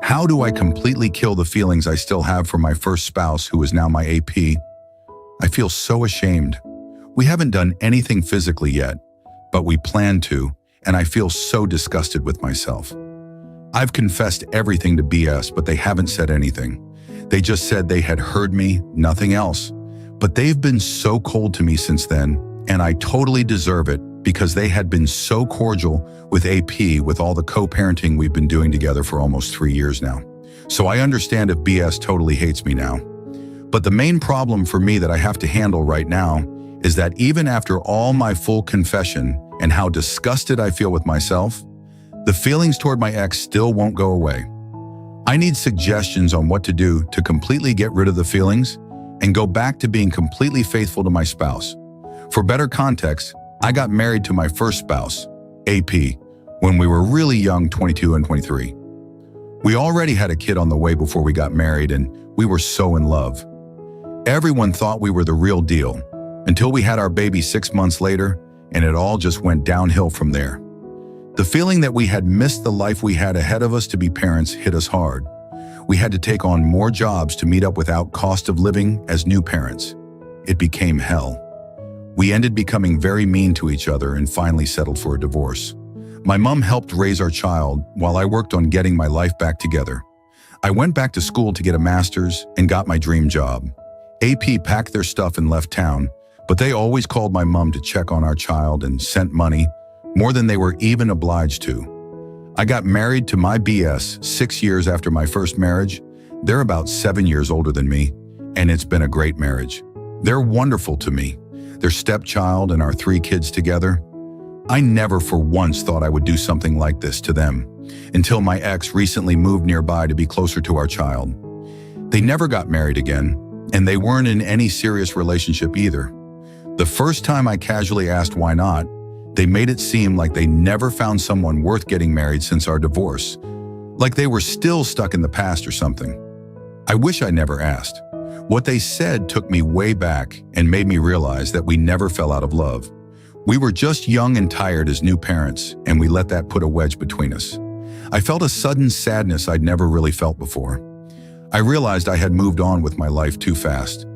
How do I completely kill the feelings I still have for my first spouse who is now my AP? I feel so ashamed. We haven't done anything physically yet, but we plan to, and I feel so disgusted with myself. I've confessed everything to BS, but they haven't said anything. They just said they had heard me, nothing else. But they've been so cold to me since then, and I totally deserve it because they had been so cordial with AP with all the co-parenting we've been doing together for almost 3 years now. So I understand if BS totally hates me now. But the main problem for me that I have to handle right now is that even after all my full confession and how disgusted I feel with myself, the feelings toward my ex still won't go away. I need suggestions on what to do to completely get rid of the feelings and go back to being completely faithful to my spouse. For better context, I got married to my first spouse, AP, when we were really young, 22 and 23. We already had a kid on the way before we got married, and we were so in love. Everyone thought we were the real deal until we had our baby 6 months later, and it all just went downhill from there. The feeling that we had missed the life we had ahead of us to be parents hit us hard. We had to take on more jobs to meet up without cost of living as new parents. It became hell. We ended becoming very mean to each other and finally settled for a divorce. My mom helped raise our child while I worked on getting my life back together. I went back to school to get a master's and got my dream job. AP packed their stuff and left town, but they always called my mom to check on our child and sent money, more than they were even obliged to. I got married to my BS 6 years after my first marriage. They're about 7 years older than me, and it's been a great marriage. They're wonderful to me. Their stepchild and our 3 kids together. I never for once thought I would do something like this to them, until my ex recently moved nearby to be closer to our child. They never got married again, and they weren't in any serious relationship either. The first time I casually asked why not, they made it seem like they never found someone worth getting married since our divorce, like they were still stuck in the past or something. I wish I never asked. What they said took me way back and made me realize that we never fell out of love. We were just young and tired as new parents, and we let that put a wedge between us. I felt a sudden sadness I'd never really felt before. I realized I had moved on with my life too fast.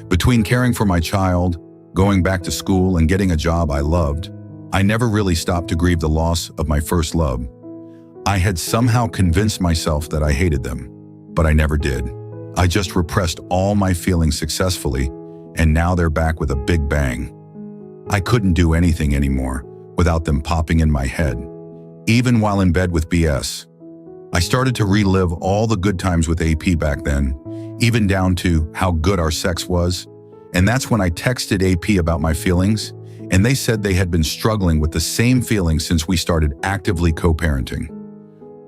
Between caring for my child, going back to school, and getting a job I loved, I never really stopped to grieve the loss of my first love. I had somehow convinced myself that I hated them, but I never did. I just repressed all my feelings successfully, and now they're back with a big bang. I couldn't do anything anymore without them popping in my head, even while in bed with BS. I started to relive all the good times with AP back then, even down to how good our sex was. And that's when I texted AP about my feelings, and they said they had been struggling with the same feelings since we started actively co-parenting.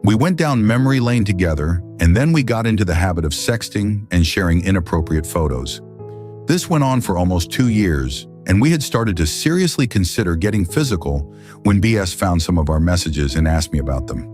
We went down memory lane together, and then we got into the habit of sexting and sharing inappropriate photos. This went on for almost 2 years, and we had started to seriously consider getting physical when BS found some of our messages and asked me about them.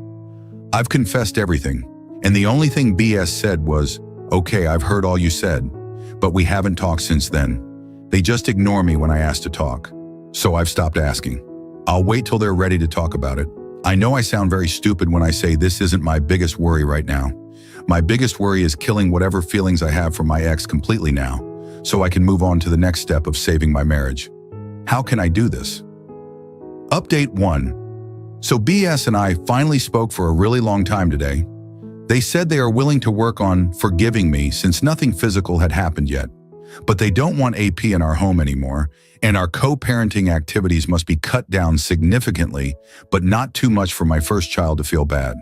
I've confessed everything, and the only thing BS said was, "Okay, I've heard all you said," but we haven't talked since then. They just ignore me when I ask to talk, so I've stopped asking. I'll wait till they're ready to talk about it. I know I sound very stupid when I say this isn't my biggest worry right now. My biggest worry is killing whatever feelings I have for my ex completely now, so I can move on to the next step of saving my marriage. How can I do this? Update 1. So BS and I finally spoke for a really long time today. They said they are willing to work on forgiving me since nothing physical had happened yet. But they don't want AP in our home anymore, and our co-parenting activities must be cut down significantly, but not too much for my first child to feel bad.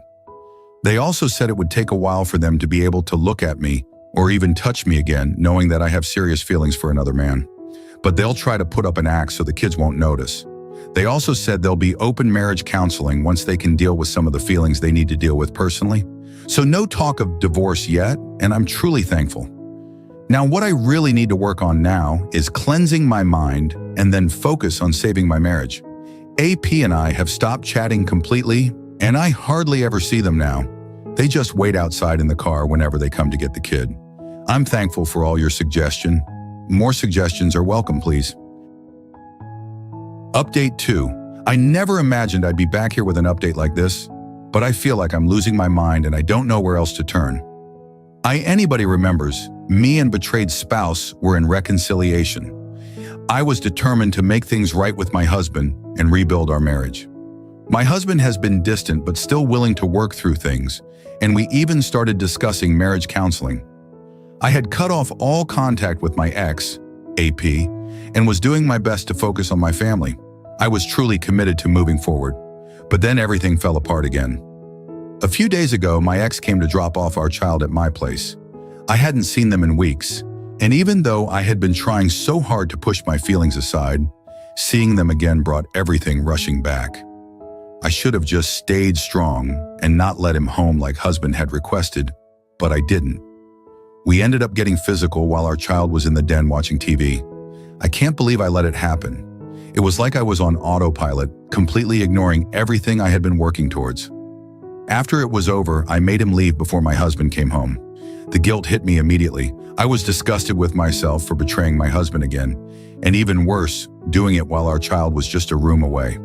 They also said it would take a while for them to be able to look at me or even touch me again, knowing that I have serious feelings for another man. But they'll try to put up an act so the kids won't notice. They also said there'll be open marriage counseling once they can deal with some of the feelings they need to deal with personally. So no talk of divorce yet, and I'm truly thankful. Now, what I really need to work on now is cleansing my mind and then focus on saving my marriage. AP and I have stopped chatting completely, and I hardly ever see them now. They just wait outside in the car whenever they come to get the kid. I'm thankful for all your suggestions. More suggestions are welcome, please. Update 2. I never imagined I'd be back here with an update like this. but I feel like I'm losing my mind and I don't know where else to turn. Anybody remembers, me and betrayed spouse were in reconciliation. I was determined to make things right with my husband and rebuild our marriage. My husband has been distant but still willing to work through things, and we even started discussing marriage counseling. I had cut off all contact with my ex, AP, and was doing my best to focus on my family. I was truly committed to moving forward, but then everything fell apart again. A few days ago, my ex came to drop off our child at my place. I hadn't seen them in weeks, and even though I had been trying so hard to push my feelings aside, seeing them again brought everything rushing back. I should have just stayed strong and not let him home like husband had requested, but I didn't. We ended up getting physical while our child was in the den watching TV. I can't believe I let it happen. It was like I was on autopilot, completely ignoring everything I had been working towards. After it was over, I made him leave before my husband came home. The guilt hit me immediately. I was disgusted with myself for betraying my husband again, and even worse, doing it while our child was just a room away.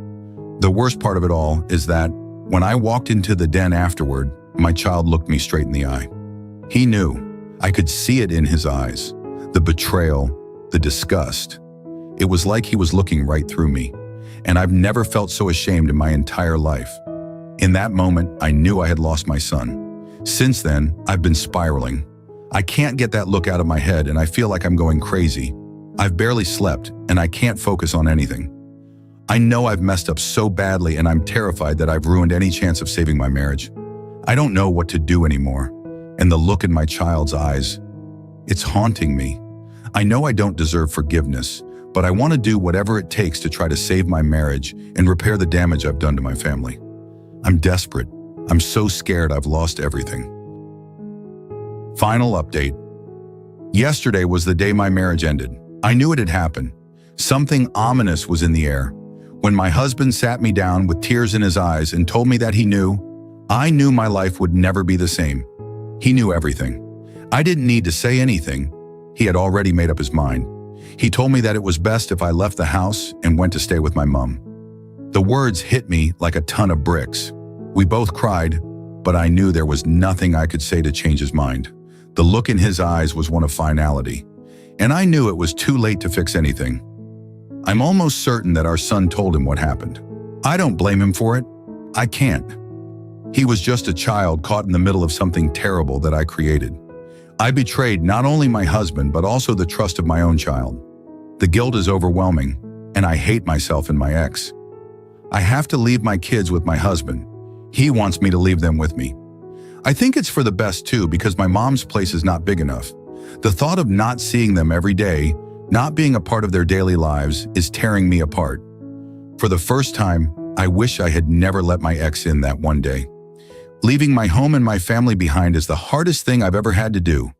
The worst part of it all is that when I walked into the den afterward, my child looked me straight in the eye. He knew. I could see it in his eyes. The betrayal, the disgust. It was like he was looking right through me, and I've never felt so ashamed in my entire life. In that moment, I knew I had lost my son. Since then, I've been spiraling. I can't get that look out of my head, and I feel like I'm going crazy. I've barely slept, and I can't focus on anything. I know I've messed up so badly, and I'm terrified that I've ruined any chance of saving my marriage. I don't know what to do anymore, and the look in my child's eyes, it's haunting me. I know I don't deserve forgiveness, but I want to do whatever it takes to try to save my marriage and repair the damage I've done to my family. I'm desperate. I'm so scared I've lost everything. Final update. Yesterday was the day my marriage ended. I knew it had happened. Something ominous was in the air. When my husband sat me down with tears in his eyes and told me that he knew, I knew my life would never be the same. He knew everything. I didn't need to say anything. He had already made up his mind. He told me that it was best if I left the house and went to stay with my mom. The words hit me like a ton of bricks. We both cried, but I knew there was nothing I could say to change his mind. The look in his eyes was one of finality, and I knew it was too late to fix anything. I'm almost certain that our son told him what happened. I don't blame him for it. I can't. He was just a child caught in the middle of something terrible that I created. I betrayed not only my husband, but also the trust of my own child. The guilt is overwhelming, and I hate myself and my ex. I have to leave my kids with my husband. He wants me to leave them with me. I think it's for the best too, because my mom's place is not big enough. The thought of not seeing them every day, not being a part of their daily lives, is tearing me apart. For the first time, I wish I had never let my ex in that one day. Leaving my home and my family behind is the hardest thing I've ever had to do.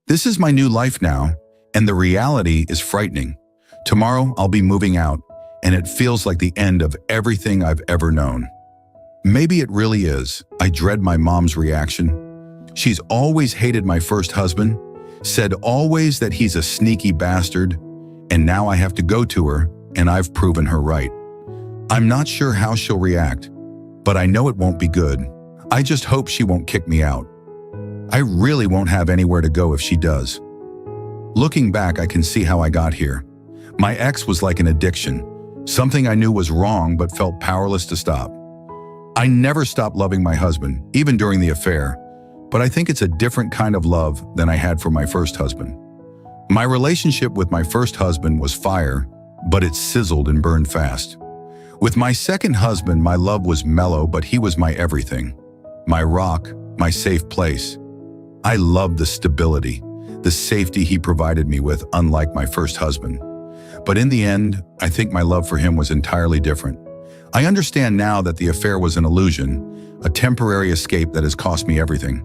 This is my new life now, and the reality is frightening. Tomorrow, I'll be moving out, and it feels like the end of everything I've ever known. Maybe it really is. I dread my mom's reaction. She's always hated my first husband, said always that he's a sneaky bastard, and now I have to go to her, and I've proven her right. I'm not sure how she'll react, but I know it won't be good. I just hope she won't kick me out. I really won't have anywhere to go if she does. Looking back, I can see how I got here. My ex was like an addiction, something I knew was wrong but felt powerless to stop. I never stopped loving my husband, even during the affair, but I think it's a different kind of love than I had for my first husband. My relationship with my first husband was fire, but it sizzled and burned fast. With my second husband, my love was mellow, but he was my everything. My rock, my safe place. I loved the stability, the safety he provided me with, unlike my first husband. But in the end, I think my love for him was entirely different. I understand now that the affair was an illusion, a temporary escape that has cost me everything.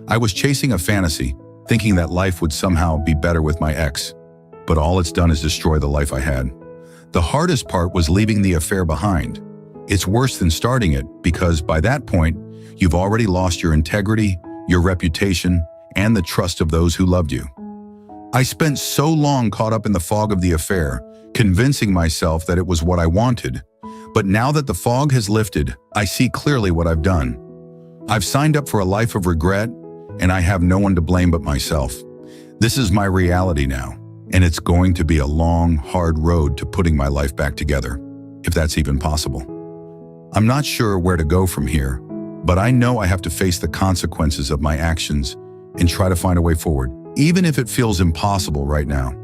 I was chasing a fantasy, thinking that life would somehow be better with my ex, but all it's done is destroy the life I had. The hardest part was leaving the affair behind. It's worse than starting it because by that point, you've already lost your integrity, your reputation, and the trust of those who loved you. I spent so long caught up in the fog of the affair, convincing myself that it was what I wanted. But now that the fog has lifted, I see clearly what I've done. I've signed up for a life of regret, and I have no one to blame but myself. This is my reality now, and it's going to be a long, hard road to putting my life back together, if that's even possible. I'm not sure where to go from here, but I know I have to face the consequences of my actions and try to find a way forward, even if it feels impossible right now.